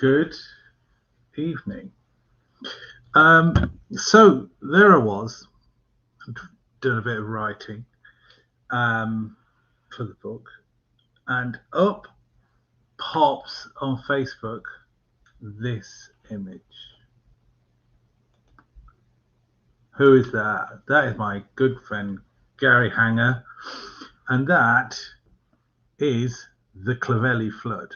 Good evening. So there I was, doing a bit of writing for the book, and up pops on Facebook this image. Who is that? That is my good friend Gary Hanger, and that is the Clovelly flood.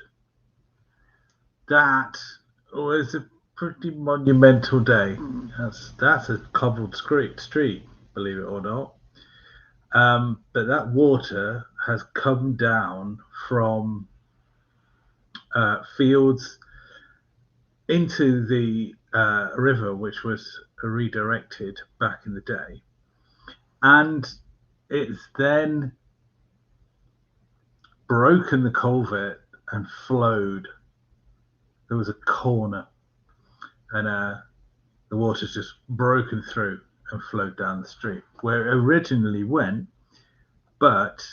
That was a pretty monumental day. That's a cobbled street, believe it or not. But that water has come down from fields into the river, which was redirected back in the day, and it's then broken the culvert and flowed. There was a corner, and the water's just broken through and flowed down the street where it originally went, but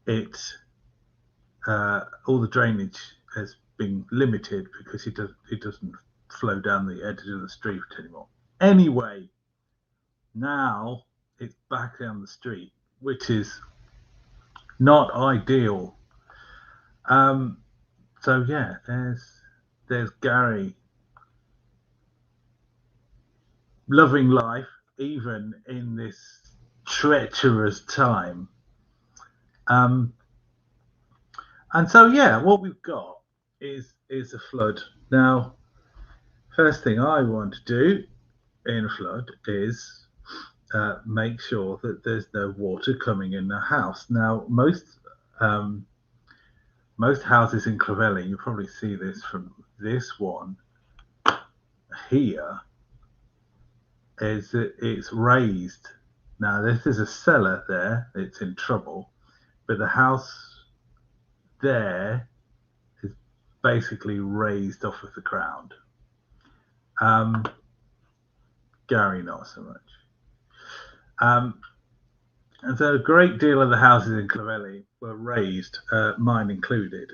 it all the drainage has been limited because it doesn't flow down the edge of the street anymore. Anyway, now it's back down the street, which is not ideal. So yeah, there's Gary loving life even in this treacherous time. And so yeah, what we've got is a flood. Now, first thing I want to do in a flood is make sure that there's no water coming in the house. Now, most houses in Clovelly, you probably see this from this one here, is that it's raised. Now, this is a cellar there, it's in trouble, but the house there is basically raised off of the ground. Gary, not so much. And so a great deal of the houses in Clovelly were raised, mine included,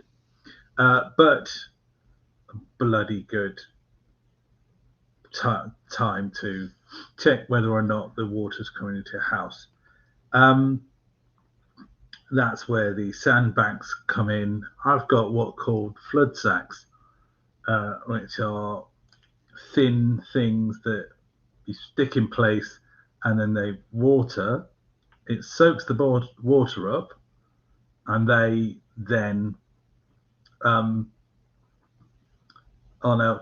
but bloody good time to check whether or not the water's coming into your house. That's where the sandbanks come in. I've got what called flood sacks, which are thin things that you stick in place, and then it soaks the water up, and they then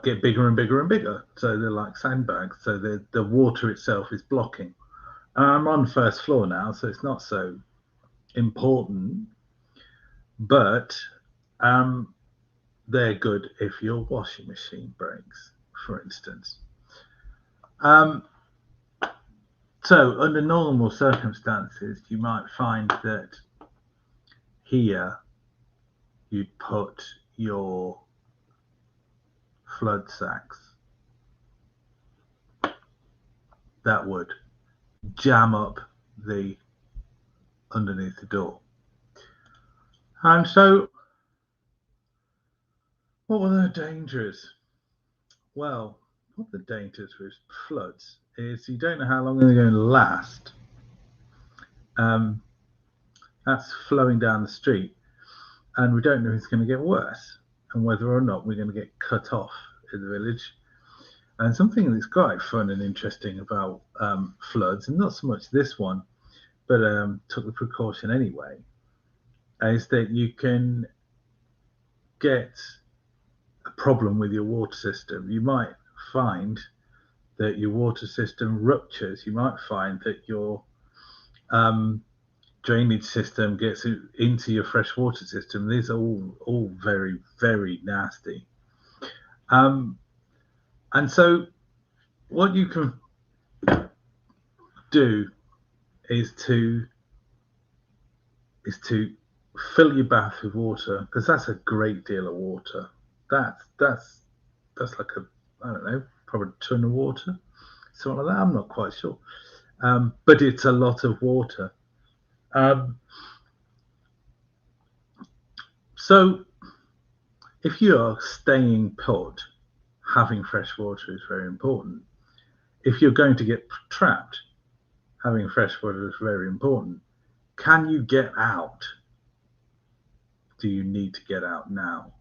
get bigger and bigger and bigger. So they're like sandbags. So the water itself is blocking. I'm on the first floor now, so it's not so important, but they're good if your washing machine breaks, for instance. So under normal circumstances, you might find that here you'd put your flood sacks. That would jam up underneath the door. And so what were the dangers? Well, what the dangers with floods is you don't know how long they're going to last. That's flowing down the street, and we don't know if it's going to get worse and whether or not we're going to get cut off in the village. And something that's quite fun and interesting about floods, and not so much this one, but took the precaution anyway, is that you can get a problem with your water system. You might find that your water system ruptures. You might find that your drainage system gets into your freshwater system. These are all very, very nasty. And so what you can do is to fill your bath with water, because that's a great deal of water. That's like I don't know, probably a ton of water, something like that. I'm not quite sure, but it's a lot of water. So if you are staying put, having fresh water is very important. If you're going to get trapped, having fresh water is very important. Can you get out? Do you need to get out now?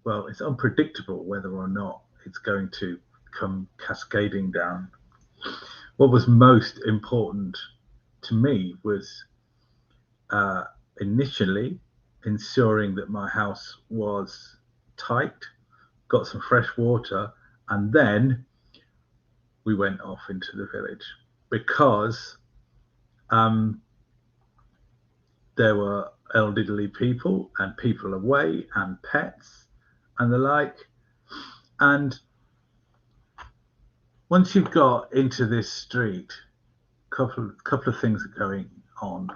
Well, it's unpredictable whether or not it's going to come cascading down. What was most important to me was initially ensuring that my house was tight, got some fresh water, and then we went off into the village because there were elderly people and people away and pets and the like. And once you've got into this street, couple of things are going on.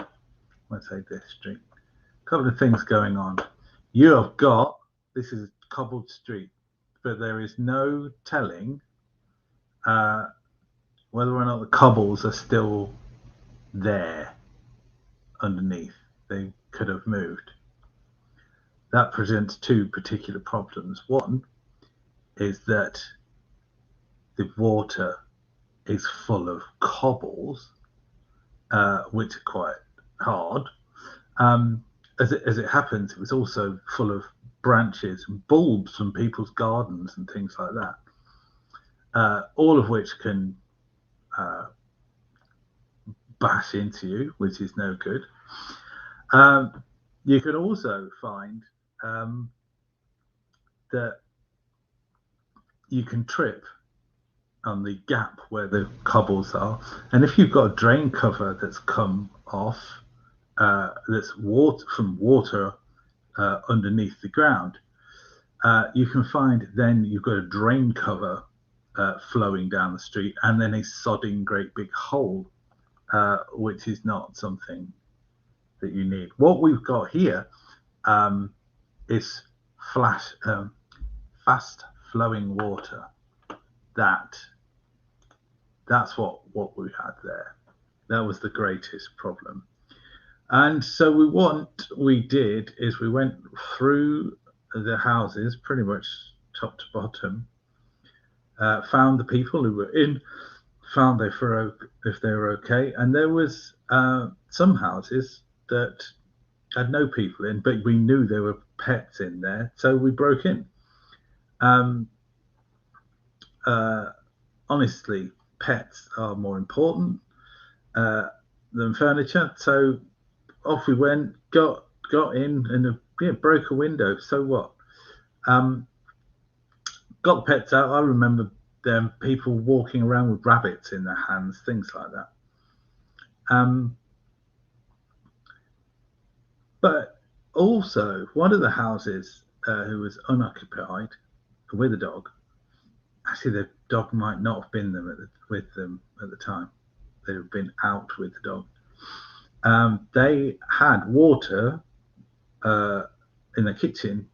Let's say this street, couple of things going on. You have got, this is a cobbled street, but there is no telling whether or not the cobbles are still there underneath. They could have moved. That presents two particular problems. One is that the water is full of cobbles, which are quite hard. As it happens, it was also full of branches and bulbs from people's gardens and things like that, all of which can bash into you, which is no good. You can also find that you can trip on the gap where the cobbles are, and if you've got a drain cover that's come off, that's water underneath the ground, you can find then you've got a drain cover flowing down the street, and then a sodding great big hole, which is not something that you need. What we've got here is fast flowing water. That's what we had there. That was the greatest problem. And so what we did is we went through the houses pretty much top to bottom, found the people who were in, found if they were okay, and there was some houses that had no people in, but we knew there were pets in there, so we broke in. Honestly, pets are more important than furniture, so off we went, got in, and broke a window. So what? Got the pets out. I remember them people walking around with rabbits in their hands, things like that. But also, one of the houses who was unoccupied with a dog. Actually, the dog might not have been with them at the time. They'd have been out with the dog. They had water in the kitchen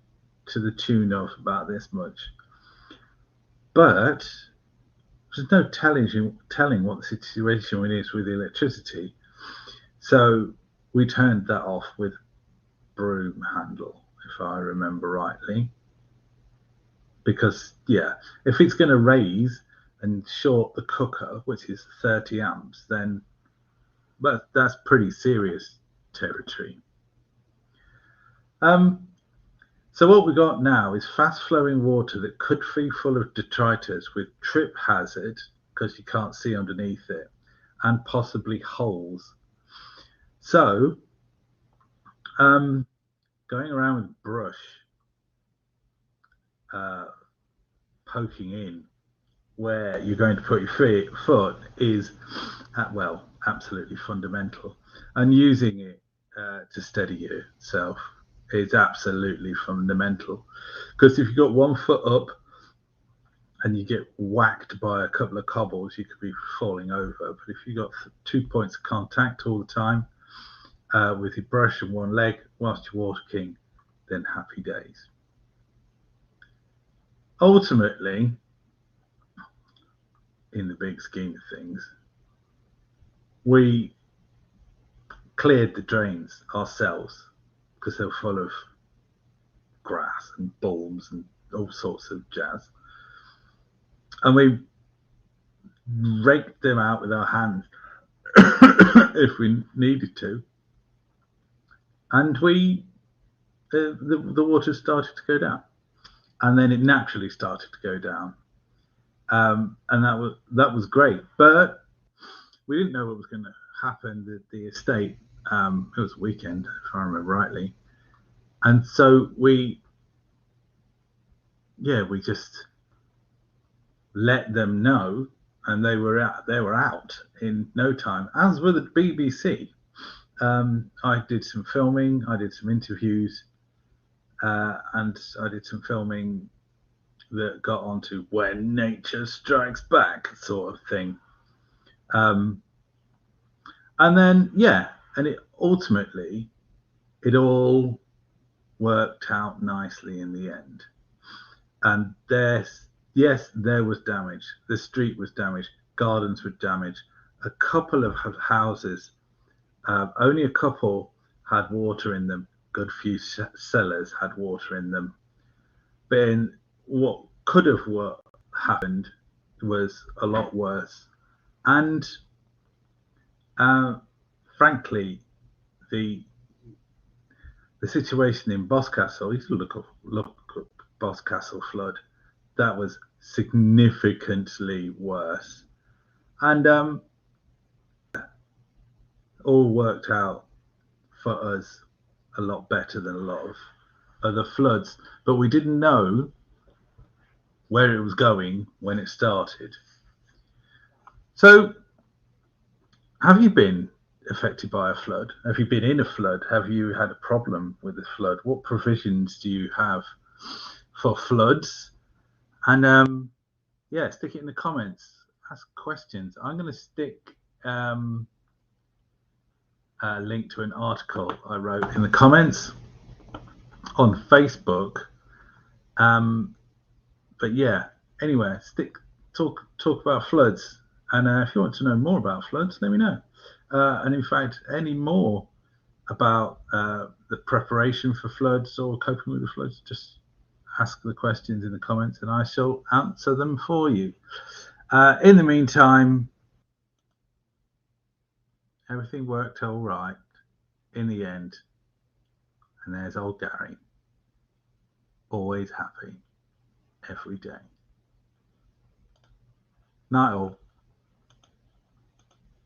to the tune of about this much. But there's no telling what the situation is with the electricity. So we turned that off with broom handle, if I remember rightly. Because, yeah, if it's going to raise and short the cooker, which is 30 amps, then that's pretty serious territory. So what we got now is fast flowing water that could be full of detritus with trip hazard because you can't see underneath it, and possibly holes. So going around with brush, poking in where you're going to put your foot is, well, absolutely fundamental. And using it to steady yourself is absolutely fundamental. Because if you've got one foot up and you get whacked by a couple of cobbles, you could be falling over. But if you've got 2 points of contact all the time with your brush and one leg whilst you're walking, then happy days. Ultimately, in the big scheme of things, we cleared the drains ourselves because they were full of grass gas and bulbs and all sorts of jazz. And we raked them out with our hands if we needed to. And the water started to go down. And then it naturally started to go down. And that was great. But we didn't know what was going to happen. The estate, it was a weekend, if I remember rightly. And so we just let them know, and they were out in no time, as were the BBC. I did some filming, I did some interviews, and I did some filming that got onto When Nature Strikes Back sort of thing. And then, and it ultimately, it all worked out nicely in the end. And there was damage. The street was damaged. Gardens were damaged. A couple of houses, only a couple had water in them. Good few cellars had water in them. But what could have happened was a lot worse. And frankly, the situation in Boscastle, you look up Boscastle flood, that was significantly worse. And all worked out for us a lot better than a lot of other floods. But we didn't know where it was going when it started. So, have you been affected by a flood? Have you been in a flood? Have you had a problem with a flood? What provisions do you have for floods? And stick it in the comments. Ask questions. I'm going to stick a link to an article I wrote in the comments on Facebook. But anyway, talk about floods. And if you want to know more about floods, let me know. And in fact, any more about the preparation for floods or coping with the floods, just ask the questions in the comments and I shall answer them for you. In the meantime, everything worked all right in the end. And there's old Gary, always happy every day. Night all.